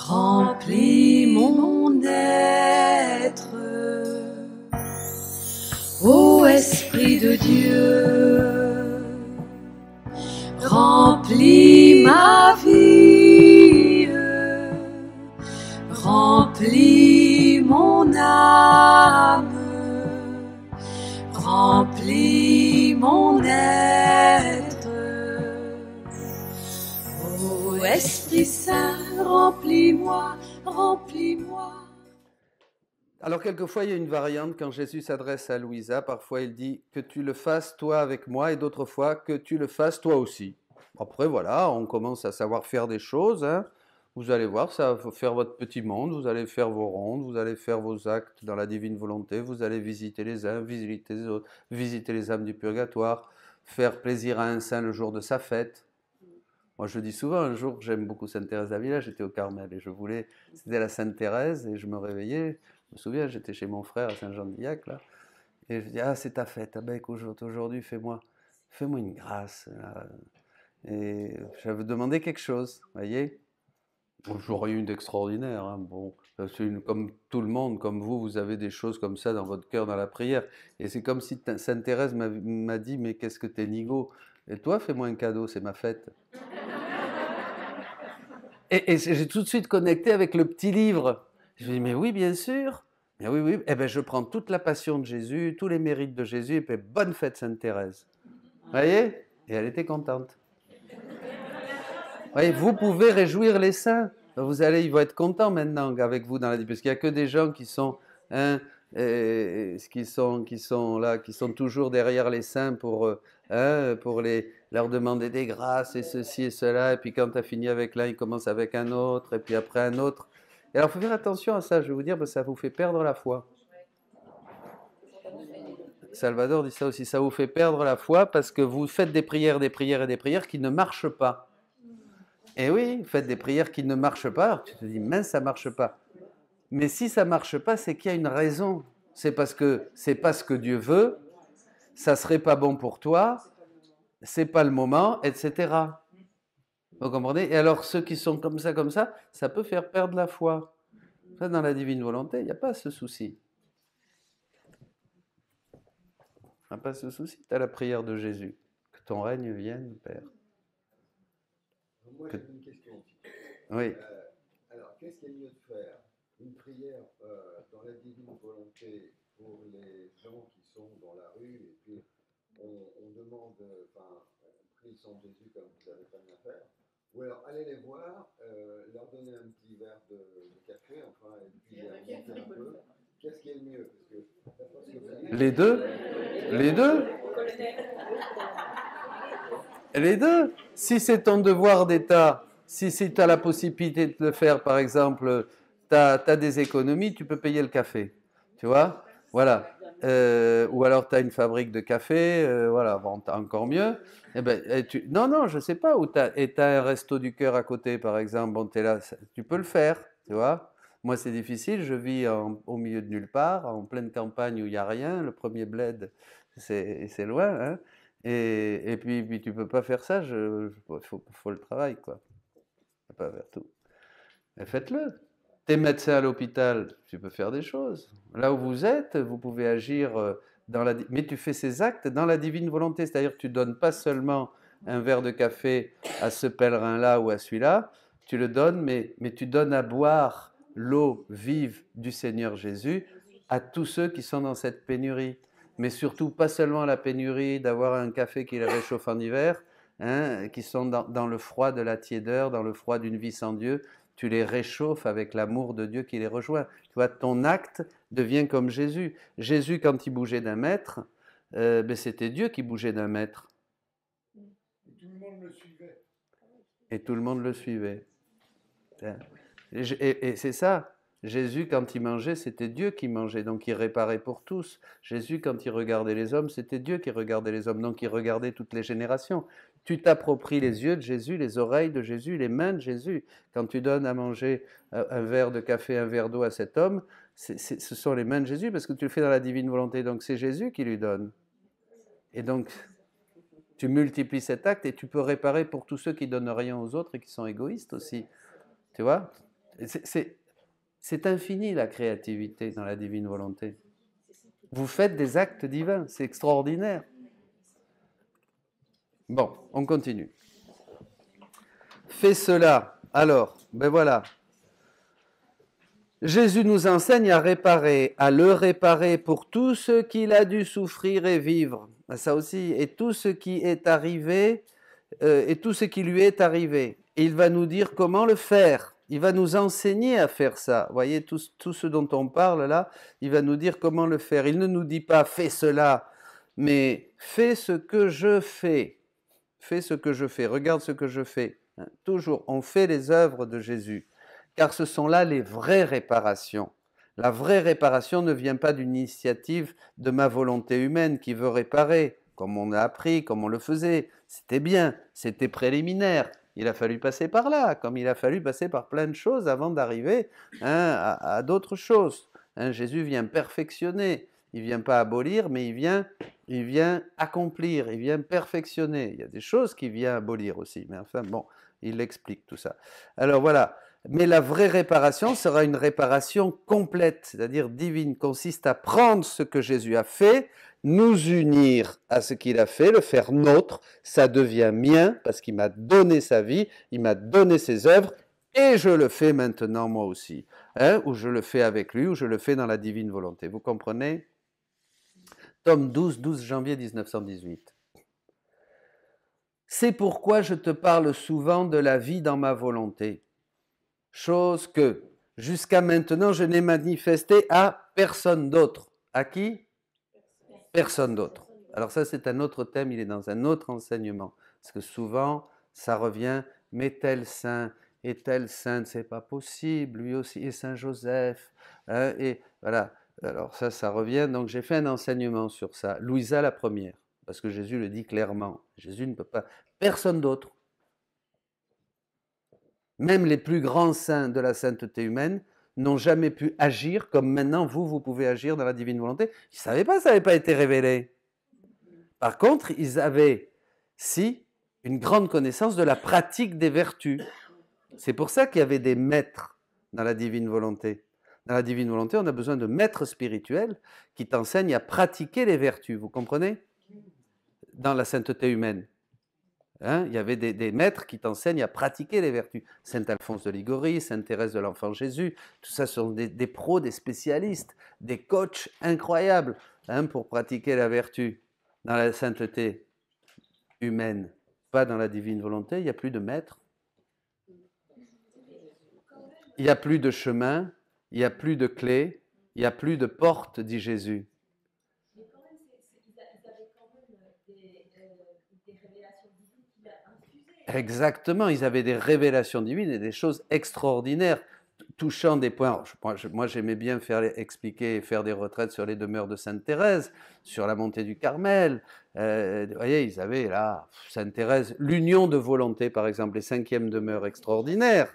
Remplis mon être, ô Esprit de Dieu, remplis ma vie, remplis mon âme, remplis mon être, ô Esprit Saint, remplis-moi, remplis-moi. Alors quelquefois il y a une variante quand Jésus s'adresse à Louisa, parfois il dit que tu le fasses toi avec moi et d'autres fois que tu le fasses toi aussi. Après voilà, on commence à savoir faire des choses, hein. Vous allez voir, ça va faire votre petit monde, vous allez faire vos rondes, vous allez faire vos actes dans la divine volonté, vous allez visiter les uns, visiter les autres, visiter les âmes du purgatoire, faire plaisir à un saint le jour de sa fête. Moi, je dis souvent, un jour, j'aime beaucoup Sainte-Thérèse d'Avila, j'étais au Carmel et c'était la Sainte-Thérèse et je me réveillais, je me souviens, j'étais chez mon frère à Saint-Jean-d'Illac, là, et je dis, ah, c'est ta fête, ah ben, aujourd'hui, fais-moi une grâce, là. Et j'avais demandé quelque chose, vous voyez. Bon, j'aurais eu une d'extraordinaire, hein. Bon, comme tout le monde, comme vous avez des choses comme ça dans votre cœur, dans la prière. Et c'est comme si Sainte-Thérèse m'a dit, mais qu'est-ce que t'es nigo? Et toi, fais-moi un cadeau, c'est ma fête. Et j'ai tout de suite connecté avec le petit livre. Je me dis, mais oui, bien sûr. Mais oui, oui. Eh bien, je prends toute la passion de Jésus, tous les mérites de Jésus, et puis bonne fête Sainte-Thérèse. Vous voyez? Et elle était contente. Vous voyez, vous pouvez réjouir les saints. Ils vont être contents maintenant avec vous dans la vie, parce qu'il n'y a que des gens qui sont, hein, qui sont là, qui sont toujours derrière les saints pour leur demander des grâces et ceci et cela. Et puis quand tu as fini avec l'un, ils commencent avec un autre, et puis après un autre. Et alors, il faut faire attention à ça, je vais vous dire, parce que ça vous fait perdre la foi. Salvador dit ça aussi, ça vous fait perdre la foi parce que vous faites des prières qui ne marchent pas. Et oui, vous faites des prières qui ne marchent pas, alors tu te dis, mince, ça ne marche pas. Mais si ça ne marche pas, c'est qu'il y a une raison. C'est parce que c'est pas ce que Dieu veut, ça ne serait pas bon pour toi, c'est pas le moment, etc. Vous comprenez? Et alors, ceux qui sont comme ça peut faire perdre la foi. Ça, dans la divine volonté, il n'y a pas ce souci. Il n'y a pas ce souci. Tu as la prière de Jésus. Que ton règne vienne, Père. Moi, j'ai une question. Oui. Alors, qu'est-ce qu'il y a mieux de faire? Une prière dans la divine volonté pour les gens qui sont dans la rue, et puis on demande, on prie sans Jésus comme vous n'avez pas bien faire, ou alors aller les voir, leur donner un petit verre de café, et puis monter un peu. Qu'est-ce qui est le mieux? Parce que, les deux. Les deux. Si c'est ton devoir d'État, si tu as la possibilité de le faire, par exemple, tu as des économies, tu peux payer le café. Tu vois? Voilà. Ou alors tu as une fabrique de café, voilà, bon, encore mieux. Eh ben, non, je ne sais pas. Ou tu as un resto du cœur à côté, par exemple, bon, tu es là, tu peux le faire. Tu vois? Moi, c'est difficile. Je vis au milieu de nulle part, en pleine campagne où il n'y a rien. Le premier bled, c'est loin, hein. Et puis tu peux pas faire ça, faut le travail, quoi. Tu peux pas faire tout. Mais faites-le. T'es médecin à l'hôpital, tu peux faire des choses. Là où vous êtes, vous pouvez agir mais tu fais ces actes dans la divine volonté. C'est-à-dire que tu donnes pas seulement un verre de café à ce pèlerin-là ou à celui-là, tu le donnes, mais tu donnes à boire l'eau vive du Seigneur Jésus à tous ceux qui sont dans cette pénurie. Mais surtout, pas seulement la pénurie d'avoir un café qui les réchauffe en hiver, hein, qui sont dans le froid de la tiédeur, dans le froid d'une vie sans Dieu. Tu les réchauffes avec l'amour de Dieu qui les rejoint. Tu vois, ton acte devient comme Jésus. Jésus, quand il bougeait d'un mètre, c'était Dieu qui bougeait d'un mètre. Et tout le monde le suivait. Et tout le monde le suivait. Et c'est ça. Jésus, quand il mangeait, c'était Dieu qui mangeait, donc il réparait pour tous. Jésus, quand il regardait les hommes, c'était Dieu qui regardait les hommes, donc il regardait toutes les générations. Tu t'appropries les yeux de Jésus, les oreilles de Jésus, les mains de Jésus. Quand tu donnes à manger un verre de café, un verre d'eau à cet homme, ce sont les mains de Jésus, parce que tu le fais dans la divine volonté, donc c'est Jésus qui lui donne. Et donc, tu multiplies cet acte et tu peux réparer pour tous ceux qui donnent rien aux autres et qui sont égoïstes aussi. Tu vois ? C'est infini la créativité dans la divine volonté. Vous faites des actes divins, c'est extraordinaire. Bon, on continue. Fais cela. Alors, ben voilà. Jésus nous enseigne à réparer, à le réparer pour tout ce qu'il a dû souffrir et vivre. Ça aussi, et tout ce qui est arrivé, et tout ce qui lui est arrivé. Et il va nous dire comment le faire. Il va nous enseigner à faire ça. Vous voyez, tout ce dont on parle là, il va nous dire comment le faire. Il ne nous dit pas « fais cela », mais « fais ce que je fais ». Fais ce que je fais, regarde ce que je fais. Toujours, on fait les œuvres de Jésus. Car ce sont là les vraies réparations. La vraie réparation ne vient pas d'une initiative de ma volonté humaine qui veut réparer, comme on a appris, comme on le faisait. C'était bien, c'était préliminaire. Il a fallu passer par là, comme il a fallu passer par plein de choses avant d'arriver à d'autres choses. Jésus vient perfectionner, il ne vient pas abolir, mais il vient accomplir, il vient perfectionner. Il y a des choses qu'il vient abolir aussi, mais enfin bon, il explique tout ça. Alors voilà. Mais la vraie réparation sera une réparation complète, c'est-à-dire divine, consiste à prendre ce que Jésus a fait, nous unir à ce qu'il a fait, le faire nôtre, ça devient mien parce qu'il m'a donné sa vie, il m'a donné ses œuvres et je le fais maintenant moi aussi, ou je le fais avec lui, ou je le fais dans la divine volonté. Vous comprenez? Tome 12, 12 janvier 1918. C'est pourquoi je te parle souvent de la vie dans ma volonté. Chose que, jusqu'à maintenant, je n'ai manifesté à personne d'autre. À qui? Personne d'autre. Alors ça, c'est un autre thème, il est dans un autre enseignement. Parce que souvent, ça revient, mais tel saint et telle sainte, c'est pas possible, lui aussi, et Saint Joseph. Et voilà, alors ça revient. Donc j'ai fait un enseignement sur ça. Louisa la première, parce que Jésus le dit clairement. Jésus ne peut pas, personne d'autre. Même les plus grands saints de la sainteté humaine n'ont jamais pu agir comme maintenant vous pouvez agir dans la divine volonté. Ils ne savaient pas, ça n'avait pas été révélé. Par contre, ils avaient, une grande connaissance de la pratique des vertus. C'est pour ça qu'il y avait des maîtres dans la divine volonté. Dans la divine volonté, on a besoin de maîtres spirituels qui t'enseignent à pratiquer les vertus, vous comprenez? Dans la sainteté humaine. Il y avait des maîtres qui t'enseignent à pratiquer les vertus. Saint Alphonse de Ligorie, Sainte Thérèse de l'Enfant Jésus, tout ça sont des pros, des spécialistes, des coachs incroyables pour pratiquer la vertu dans la sainteté humaine. Pas dans la divine volonté, il n'y a plus de maîtres. Il n'y a plus de chemin, il n'y a plus de clé, il n'y a plus de porte, dit Jésus. Exactement, ils avaient des révélations divines et des choses extraordinaires, touchant des points. Moi, j'aimais bien expliquer et faire des retraites sur les demeures de Sainte Thérèse, sur la montée du Carmel. Vous voyez, ils avaient là, Sainte Thérèse, l'union de volonté, par exemple, les 5e demeures extraordinaires.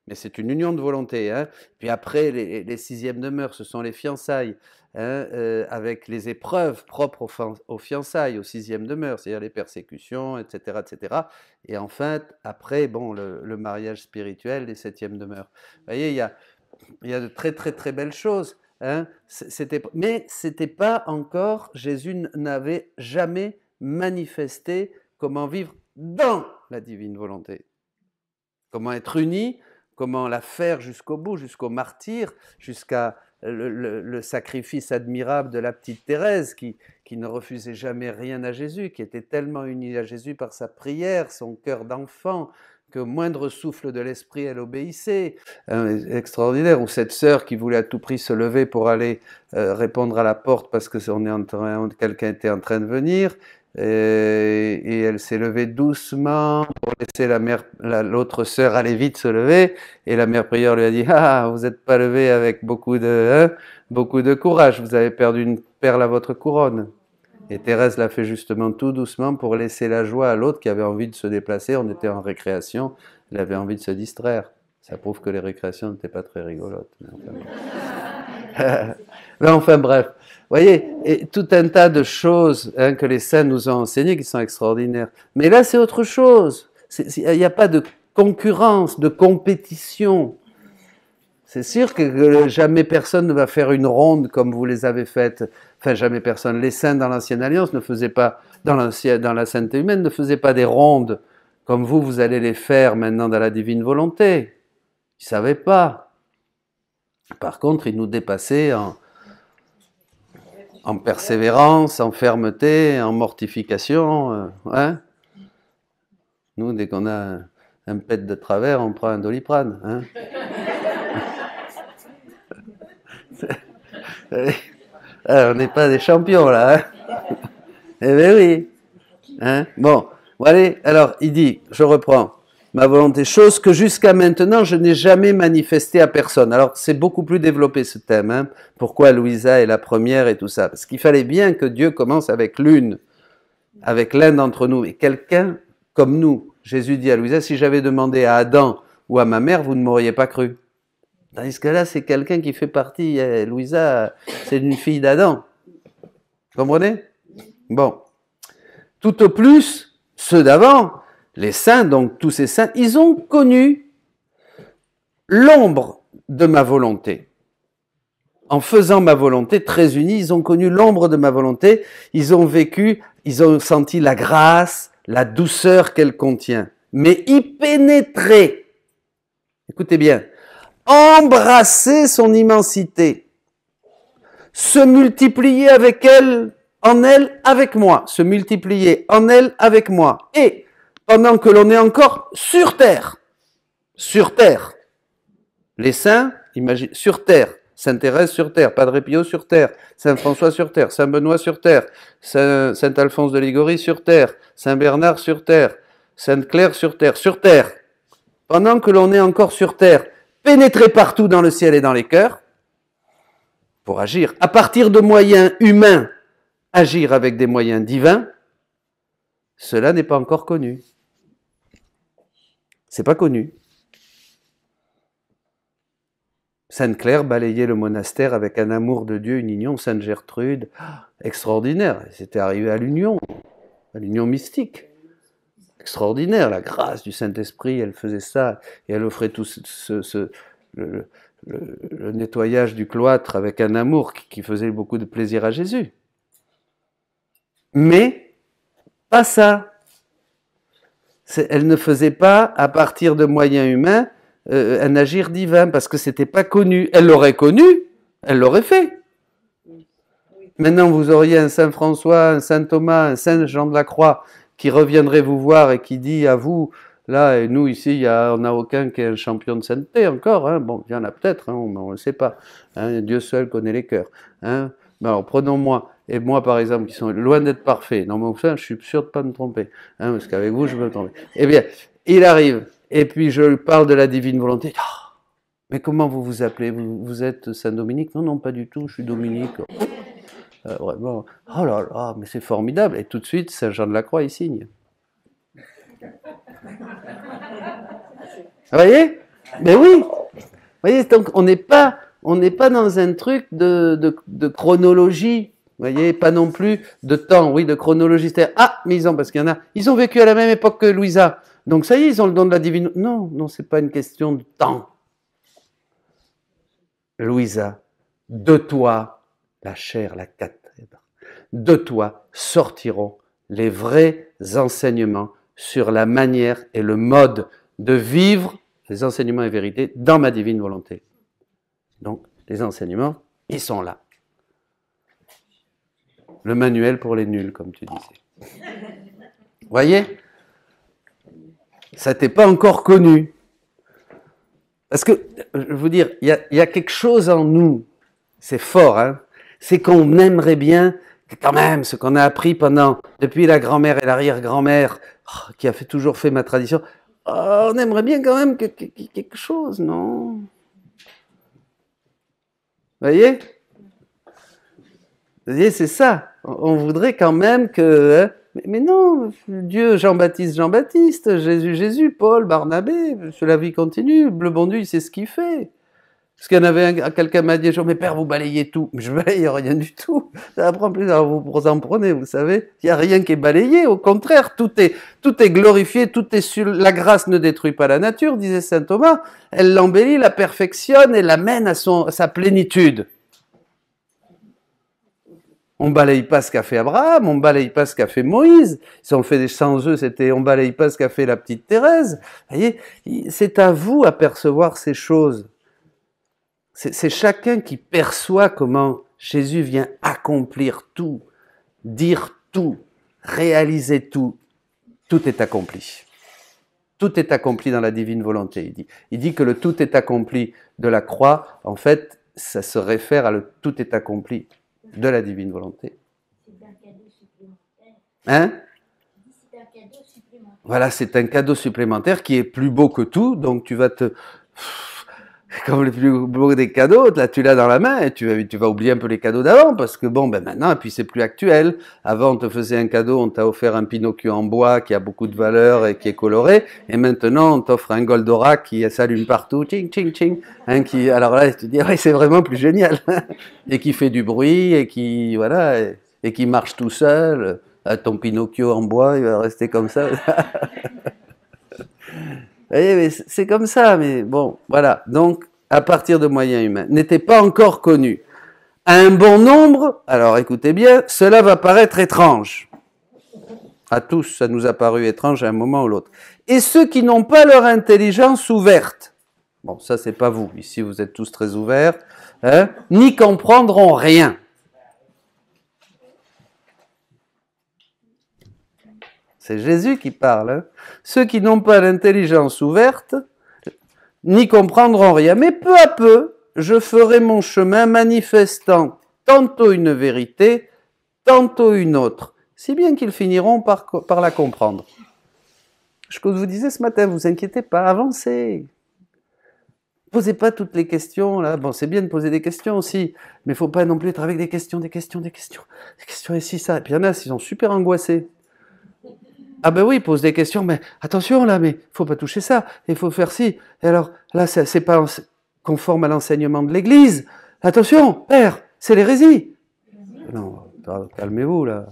Mais c'est une union de volonté. Puis après, les 6e demeures, ce sont les fiançailles, avec les épreuves propres aux fiançailles, aux 6e demeures, c'est-à-dire les persécutions, etc., etc. Et enfin, après, bon, le mariage spirituel, les 7e demeures. Vous voyez, il y a de très, très, très belles choses. Mais ce n'était pas encore, Jésus n'avait jamais manifesté comment vivre dans la divine volonté. Comment être uni, comment la faire jusqu'au bout, jusqu'au martyre, jusqu'à le sacrifice admirable de la petite Thérèse qui ne refusait jamais rien à Jésus, qui était tellement unie à Jésus par sa prière, son cœur d'enfant, que moindre souffle de l'esprit, elle obéissait. Extraordinaire. Ou cette sœur qui voulait à tout prix se lever pour aller répondre à la porte parce que quelqu'un était en train de venir. Et elle s'est levée doucement pour laisser l'autre sœur aller vite se lever. Et la mère prieure lui a dit « Ah, vous n'êtes pas levée avec beaucoup de courage, vous avez perdu une perle à votre couronne. » Et Thérèse l'a fait justement tout doucement pour laisser la joie à l'autre qui avait envie de se déplacer. On était en récréation, elle avait envie de se distraire. Ça prouve que les récréations n'étaient pas très rigolotes. Mais enfin bref, vous voyez, et tout un tas de choses que les saints nous ont enseignées qui sont extraordinaires. Mais là, c'est autre chose. Il n'y a pas de concurrence, de compétition. C'est sûr que jamais personne ne va faire une ronde comme vous les avez faites. Enfin, jamais personne. Les saints dans l'Ancienne Alliance ne faisaient pas, dans la sainteté humaine, ne faisaient pas des rondes comme vous allez les faire maintenant dans la divine volonté. Ils ne savaient pas. Par contre, ils nous dépassaient en persévérance, en fermeté, en mortification. Hein? Nous, dès qu'on a un pet de travers, on prend un Doliprane. Hein? On n'est pas des champions là. Hein? Eh bien oui. Hein? Bon, allez, alors il dit, je reprends, ma volonté, chose que jusqu'à maintenant je n'ai jamais manifestée à personne. Alors c'est beaucoup plus développé ce thème. Hein? Pourquoi Louisa est la première et tout ça? Parce qu'il fallait bien que Dieu commence avec l'un d'entre nous. Et quelqu'un comme nous, Jésus dit à Louisa, si j'avais demandé à Adam ou à ma mère, vous ne m'auriez pas cru. Tandis que là, c'est quelqu'un qui fait partie, Louisa, c'est une fille d'Adam. Comprenez? Bon. Tout au plus, ceux d'avant, les saints, donc tous ces saints, ils ont connu l'ombre de ma volonté. En faisant ma volonté, très unis, ils ont connu l'ombre de ma volonté, ils ont vécu, ils ont senti la grâce, la douceur qu'elle contient. Mais y pénétrer, écoutez bien, embrasser son immensité, se multiplier avec elle, en elle, avec moi, se multiplier en elle, avec moi, et pendant que l'on est encore sur terre, les saints, imagine, sur terre, Sainte Thérèse sur terre, Padre Pio sur terre, Saint François sur terre, Saint Benoît sur terre, Saint Alphonse de Liguori sur terre, Saint Bernard sur terre, Sainte Claire sur terre, pendant que l'on est encore sur terre, pénétrer partout dans le ciel et dans les cœurs, pour agir, à partir de moyens humains, agir avec des moyens divins, cela n'est pas encore connu. C'est pas connu. Sainte Claire balayait le monastère avec un amour de Dieu, une union. Sainte Gertrude, extraordinaire. C'était arrivé à l'union mystique. Extraordinaire, la grâce du Saint-Esprit, elle faisait ça, et elle offrait tout le nettoyage du cloître avec un amour qui faisait beaucoup de plaisir à Jésus. Mais, pas ça. Elle ne faisait pas, à partir de moyens humains, un agir divin, parce que c'était pas connu. Elle l'aurait connu, elle l'aurait fait. Maintenant, vous auriez un Saint François, un Saint Thomas, un Saint Jean de la Croix, qui reviendrait vous voir et qui dit à vous, là, et nous ici, on n'a aucun qui est un champion de sainteté encore, hein. Bon, il y en a peut-être, hein, on ne le sait pas, hein. Dieu seul connaît les cœurs. Hein. Alors, prenons-moi, et moi par exemple, qui sont loin d'être parfaits, non mais ça, je suis sûr de ne pas me tromper, hein, parce qu'avec vous, je peux me tromper. Eh bien, il arrive, et puis je parle de la divine volonté. Oh, mais comment vous vous appelez? Vous êtes Saint Dominique? Non, non, pas du tout, je suis Dominique. Vraiment, oh là là, mais c'est formidable. Et tout de suite, Saint Jean de la Croix, il signe. Vous voyez? Mais oui. Vous voyez, donc on n'est pas dans un truc de chronologie. Vous voyez, pas non plus de temps, oui, de chronologie. Mais parce qu'il y en a, ils ont vécu à la même époque que Louisa. Donc ça y est, ils ont le don de la divine. Non, non, c'est pas une question de temps. Louisa, de toi, la chair, la cathèdre, de toi sortiront les vrais enseignements sur la manière et le mode de vivre les enseignements et vérités dans ma divine volonté. Donc, les enseignements, ils sont là. Le manuel pour les nuls, comme tu disais. Vous voyez? Ça n'était pas encore connu. Parce que, je veux vous dire, il y a quelque chose en nous, c'est fort, hein? C'est qu'on aimerait bien, quand même, ce qu'on a appris depuis la grand-mère et l'arrière-grand-mère, qui a toujours fait ma tradition, on aimerait bien quand même quelque chose, non? Vous voyez? Vous voyez, c'est ça. On voudrait quand même que... Hein, mais non, Dieu, Jean-Baptiste, Jésus, Paul, Barnabé, la vie continue, le bon Dieu, il sait ce qu'il fait. Parce qu'il y en avait quelqu'un m'a dit, mais père, vous balayez tout. Mais je balaye rien du tout. Ça prend plus, alors vous en prenez, vous savez. Il n'y a rien qui est balayé, au contraire, tout est glorifié, tout est sur, la grâce ne détruit pas la nature, disait saint Thomas. Elle l'embellit, la perfectionne et l'amène à sa plénitude. On balaye pas ce qu'a fait Abraham, on balaye pas ce qu'a fait Moïse. Ils ont fait des sans eux, on balaye pas ce qu'a fait la petite Thérèse. Vous voyez, c'est à vous à percevoir ces choses. C'est chacun qui perçoit comment Jésus vient accomplir tout, dire tout, réaliser tout. Tout est accompli. Tout est accompli dans la divine volonté, il dit que le tout est accompli de la croix, en fait, ça se réfère à le tout est accompli de la divine volonté. C'est un cadeau supplémentaire. Hein? C'est un cadeau supplémentaire. Voilà, c'est un cadeau supplémentaire qui est plus beau que tout, donc tu vas te... Comme le plus beau des cadeaux, là tu l'as dans la main et tu vas oublier un peu les cadeaux d'avant parce que bon, ben maintenant, et puis c'est plus actuel. Avant, on te faisait un cadeau, on t'a offert un Pinocchio en bois qui a beaucoup de valeur et qui est coloré. Et maintenant, on t'offre un Goldorak qui s'allume partout, ching, ching, ching. Hein, alors là, tu te dis, ouais, c'est vraiment plus génial. Et qui fait du bruit et qui, voilà, et qui marche tout seul. Ton Pinocchio en bois, il va rester comme ça. Vous voyez, mais c'est comme ça, mais bon, voilà. Donc, à partir de moyens humains, n'était pas encore connu. À un bon nombre, alors écoutez bien, cela va paraître étrange. À tous, ça nous a paru étrange à un moment ou l'autre. Et ceux qui n'ont pas leur intelligence ouverte, bon, ça c'est pas vous, ici vous êtes tous très ouverts, hein, n'y comprendront rien. C'est Jésus qui parle. Hein. Ceux qui n'ont pas l'intelligence ouverte n'y comprendront rien. Mais peu à peu, je ferai mon chemin manifestant tantôt une vérité, tantôt une autre, si bien qu'ils finiront par la comprendre. Ce que je vous disais ce matin, vous inquiétez pas, avancez. Posez pas toutes les questions, là. Bon, c'est bien de poser des questions aussi, mais il faut pas non plus être avec des questions ici, ça. Et puis il y en a, ils sont super angoissés. Ah ben oui, pose des questions, mais attention là, mais faut pas toucher ça, il faut faire ci. Et alors, là, c'est pas conforme à l'enseignement de l'Église. Attention, père, c'est l'hérésie. Non, calmez-vous là.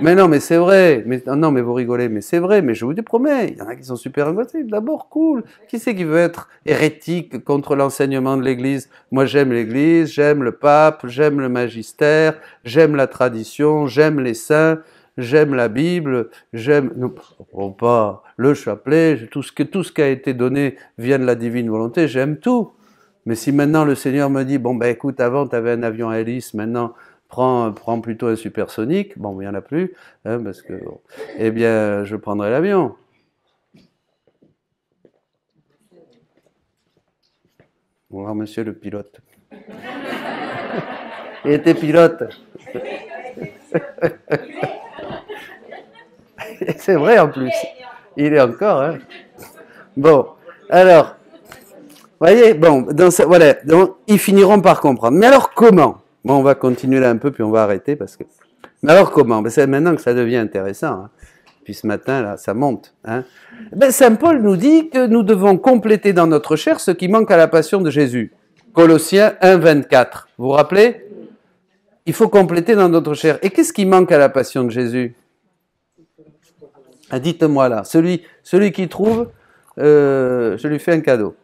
Mais non, mais c'est vrai. Mais, non, mais vous rigolez, mais c'est vrai, mais je vous promets, il y en a qui sont super angoissés. D'abord, cool. Qui c'est qui veut être hérétique contre l'enseignement de l'Église? Moi, j'aime l'Église, j'aime le pape, j'aime le magistère, j'aime la tradition, j'aime les saints. J'aime la Bible, non pas le chapelet, tout ce qui a été donné vient de la divine volonté, j'aime tout. Mais si maintenant le Seigneur me dit, bon ben écoute, avant tu avais un avion à hélice, maintenant prends plutôt un supersonique, bon il n'y en a plus, hein, parce que, bon, eh bien je prendrai l'avion. Bonjour monsieur le pilote. Il était pilote. C'est vrai en plus. Il est encore. Hein. Bon, alors, voyez, bon, voilà, donc, ils finiront par comprendre. Mais alors comment? Bon, on va continuer là un peu, puis on va arrêter parce que. Mais alors comment? Ben, c'est maintenant que ça devient intéressant. Hein. Puis ce matin là, ça monte. Hein. Ben, saint Paul nous dit que nous devons compléter dans notre chair ce qui manque à la passion de Jésus. Colossiens 1, 24. Vous vous rappelez? Il faut compléter dans notre chair. Et qu'est-ce qui manque à la passion de Jésus? Ah, dites-moi là, celui qui trouve, je lui fais un cadeau.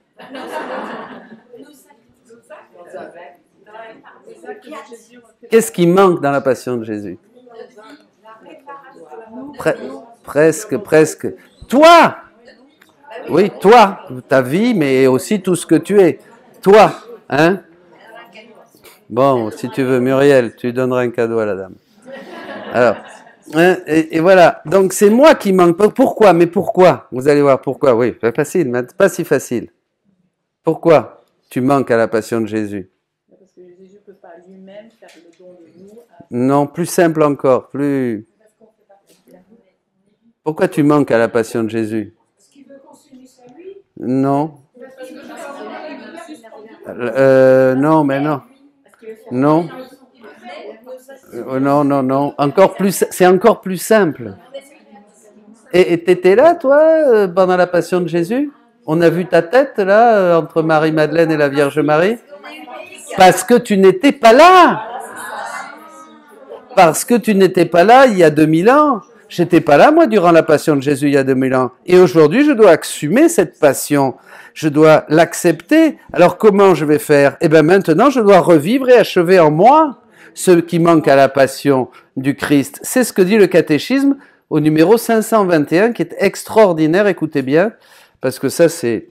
Qu'est-ce qui manque dans la passion de Jésus? Presque. Toi! Oui, toi, ta vie, mais aussi tout ce que tu es. Toi, hein? Bon, si tu veux, Muriel, tu donneras un cadeau à la dame. Alors... Et voilà, donc c'est moi qui manque pas. Pourquoi? Mais pourquoi? Vous allez voir pourquoi. Oui, pas facile, mais pas si facile. Pourquoi tu manques à la passion de Jésus? Parce que Jésus ne peut pas lui-même faire le don de nous. Non, plus simple encore, plus... Pourquoi tu manques à la passion de Jésus? Parce qu'il veut qu'on s'unisse à lui. Non. Non, mais non. Non. Non. C'est encore plus simple. Et t'étais là, toi, pendant la passion de Jésus? On a vu ta tête là, entre Marie-Madeleine et la Vierge Marie? Parce que tu n'étais pas là. Parce que tu n'étais pas là il y a 2000 ans. J'étais pas là, moi, durant la passion de Jésus il y a 2000 ans. Et aujourd'hui, je dois assumer cette passion. Je dois l'accepter. Alors, comment je vais faire? Eh bien, maintenant, je dois revivre et achever en moi ce qui manque à la passion du Christ. C'est ce que dit le catéchisme au numéro 521, qui est extraordinaire. Écoutez bien, parce que ça, c'est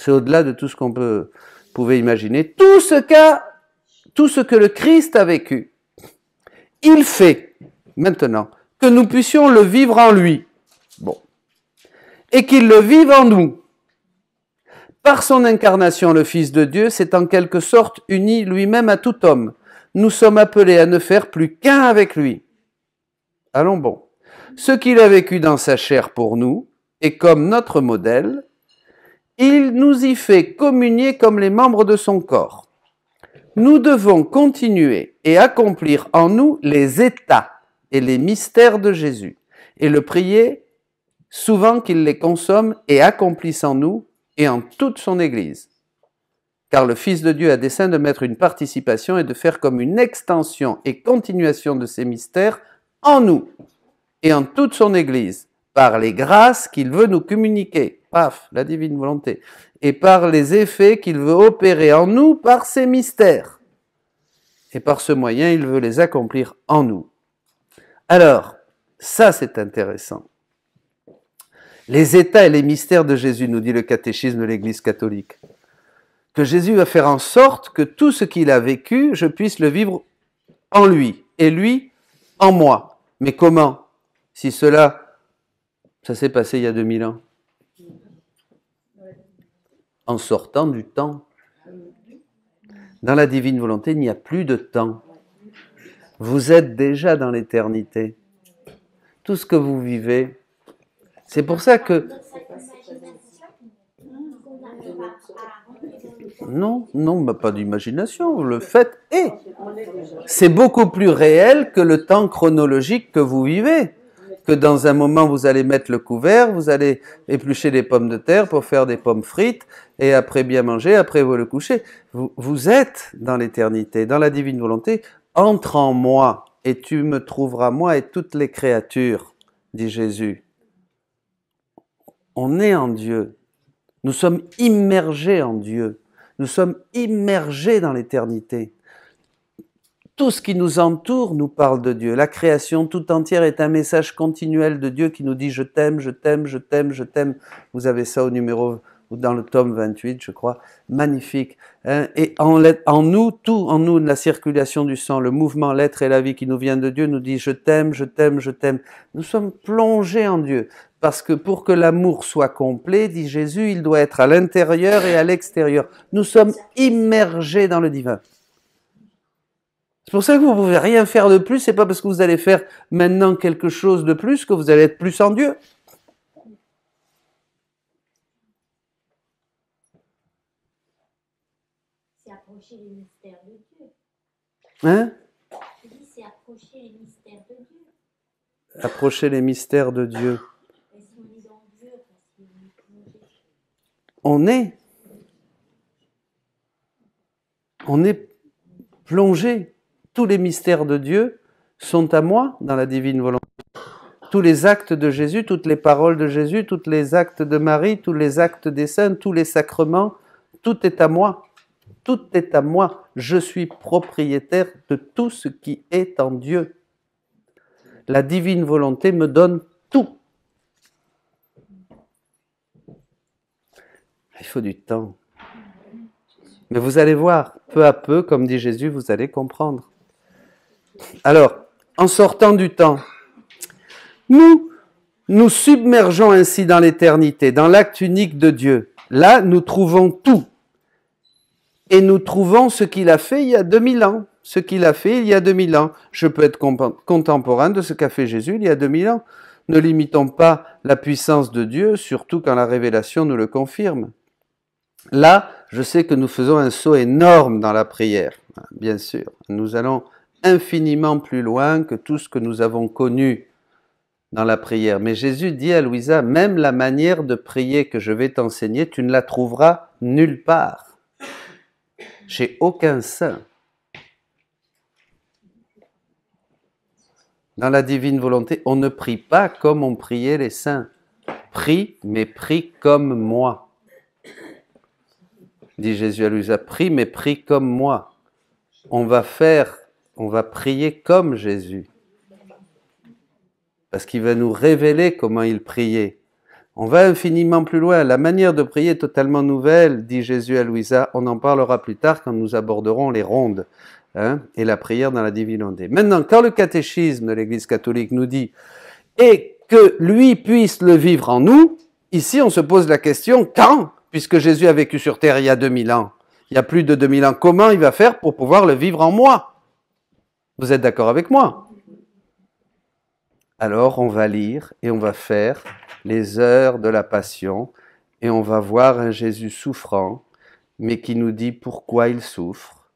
au-delà de tout ce qu'on pouvait imaginer. Tout ce que le Christ a vécu, il fait maintenant que nous puissions le vivre en lui. Bon. Et qu'il le vive en nous. Par son incarnation, le Fils de Dieu s'est en quelque sorte uni lui-même à tout homme. Nous sommes appelés à ne faire plus qu'un avec lui. Allons bon. Ce qu'il a vécu dans sa chair pour nous, et comme notre modèle, il nous y fait communier comme les membres de son corps. Nous devons continuer et accomplir en nous les états et les mystères de Jésus, et le prier souvent qu'il les consomme et accomplisse en nous et en toute son Église. Car le Fils de Dieu a dessein de mettre une participation et de faire comme une extension et continuation de ces mystères en nous et en toute son Église, par les grâces qu'il veut nous communiquer, paf, la divine volonté, et par les effets qu'il veut opérer en nous par ces mystères. Et par ce moyen, il veut les accomplir en nous. Alors, ça c'est intéressant. Les états et les mystères de Jésus, nous dit le catéchisme de l'Église catholique. Que Jésus va faire en sorte que tout ce qu'il a vécu, je puisse le vivre en lui, et lui en moi. Mais comment? Si ça s'est passé il y a 2000 ans. En sortant du temps. Dans la divine volonté, il n'y a plus de temps. Vous êtes déjà dans l'éternité. Tout ce que vous vivez, c'est pour ça que... Non, pas d'imagination, le fait est. C'est beaucoup plus réel que le temps chronologique que vous vivez. Que dans un moment, vous allez mettre le couvert, vous allez éplucher des pommes de terre pour faire des pommes frites, et après bien manger, après vous le coucher. Vous êtes dans l'éternité, dans la divine volonté. Entre en moi, et tu me trouveras moi et toutes les créatures, dit Jésus. On est en Dieu. Nous sommes immergés en Dieu. Nous sommes immergés dans l'éternité. Tout ce qui nous entoure nous parle de Dieu. La création tout entière est un message continuel de Dieu qui nous dit « je t'aime, je t'aime, je t'aime, je t'aime ». Vous avez ça dans le tome 28, je crois. Magnifique. Et en nous, tout en nous, la circulation du sang, le mouvement, l'être et la vie qui nous vient de Dieu nous dit « je t'aime, je t'aime, je t'aime ». Nous sommes plongés en Dieu. Parce que pour que l'amour soit complet, dit Jésus, il doit être à l'intérieur et à l'extérieur. Nous sommes immergés dans le divin. C'est pour ça que vous ne pouvez rien faire de plus. C'est pas parce que vous allez faire maintenant quelque chose de plus que vous allez être plus en Dieu. C'est approcher les mystères de Dieu. Hein? Je dis, c'est approcher les mystères de Dieu. Approcher les mystères de Dieu. Et si on est dans Dieu, parce qu'il est plongé. On est plongé. Tous les mystères de Dieu sont à moi dans la divine volonté. Tous les actes de Jésus, toutes les paroles de Jésus, tous les actes de Marie, tous les actes des saints, tous les sacrements, tout est à moi. Tout est à moi. Je suis propriétaire de tout ce qui est en Dieu. La divine volonté me donne tout. Il faut du temps. Mais vous allez voir, peu à peu, comme dit Jésus, vous allez comprendre. Alors, en sortant du temps, nous submergeons ainsi dans l'éternité, dans l'acte unique de Dieu. Là, nous trouvons tout. Et nous trouvons ce qu'il a fait il y a 2000 ans. Ce qu'il a fait il y a 2000 ans. Je peux être contemporain de ce qu'a fait Jésus il y a 2000 ans. Ne limitons pas la puissance de Dieu, surtout quand la révélation nous le confirme. Là, je sais que nous faisons un saut énorme dans la prière. Bien sûr, nous allons infiniment plus loin que tout ce que nous avons connu dans la prière. Mais Jésus dit à Louisa, même la manière de prier que je vais t'enseigner, tu ne la trouveras nulle part, chez aucun saint. Dans la divine volonté, on ne prie pas comme on priait les saints. Prie, mais prie comme moi. Dit Jésus à Louisa, prie, mais prie comme moi. On va prier comme Jésus. Parce qu'il va nous révéler comment il priait. On va infiniment plus loin. La manière de prier est totalement nouvelle, dit Jésus à Louisa. On en parlera plus tard quand nous aborderons les rondes et la prière dans la divine volonté. Maintenant, quand le catéchisme de l'Église catholique nous dit « et que lui puisse le vivre en nous », ici on se pose la question « quand ?» Puisque Jésus a vécu sur terre il y a 2000 ans. Il y a plus de 2000 ans. Comment il va faire pour pouvoir le vivre en moi? Vous êtes d'accord avec moi? Alors on va lire et on va faire les heures de la passion et on va voir un Jésus souffrant, mais qui nous dit pourquoi il souffre,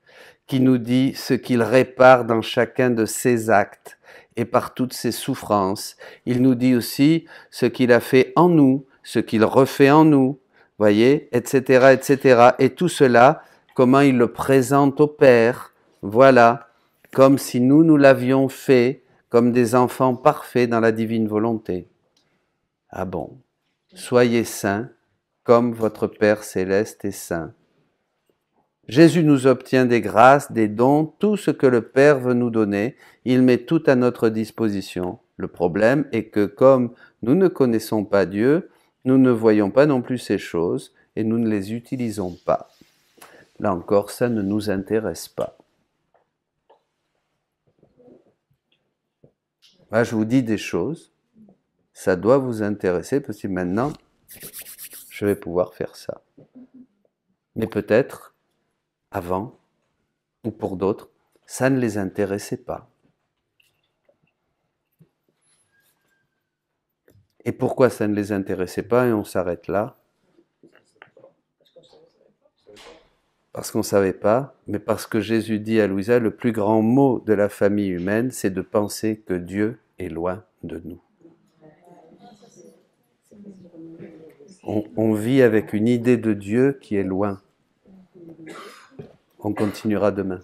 qui nous dit ce qu'il répare dans chacun de ses actes et par toutes ses souffrances. Il nous dit aussi ce qu'il a fait en nous, ce qu'il refait en nous, voyez, etc., etc. Et tout cela, comment il le présente au Père, voilà, comme si nous l'avions fait, comme des enfants parfaits dans la divine volonté. Ah bon, soyez saints, comme votre Père céleste est saint. Jésus nous obtient des grâces, des dons, tout ce que le Père veut nous donner, il met tout à notre disposition. Le problème est que comme nous ne connaissons pas Dieu, nous ne voyons pas non plus ces choses et nous ne les utilisons pas. Là encore, ça ne nous intéresse pas. Là, je vous dis des choses, ça doit vous intéresser parce que maintenant, je vais pouvoir faire ça. Mais peut-être, avant, ou pour d'autres, ça ne les intéressait pas. Et pourquoi ça ne les intéressait pas et on s'arrête là? Parce qu'on ne savait pas, mais parce que Jésus dit à Louisa, le plus grand mot de la famille humaine, c'est de penser que Dieu est loin de nous. On vit avec une idée de Dieu qui est loin. On continuera demain.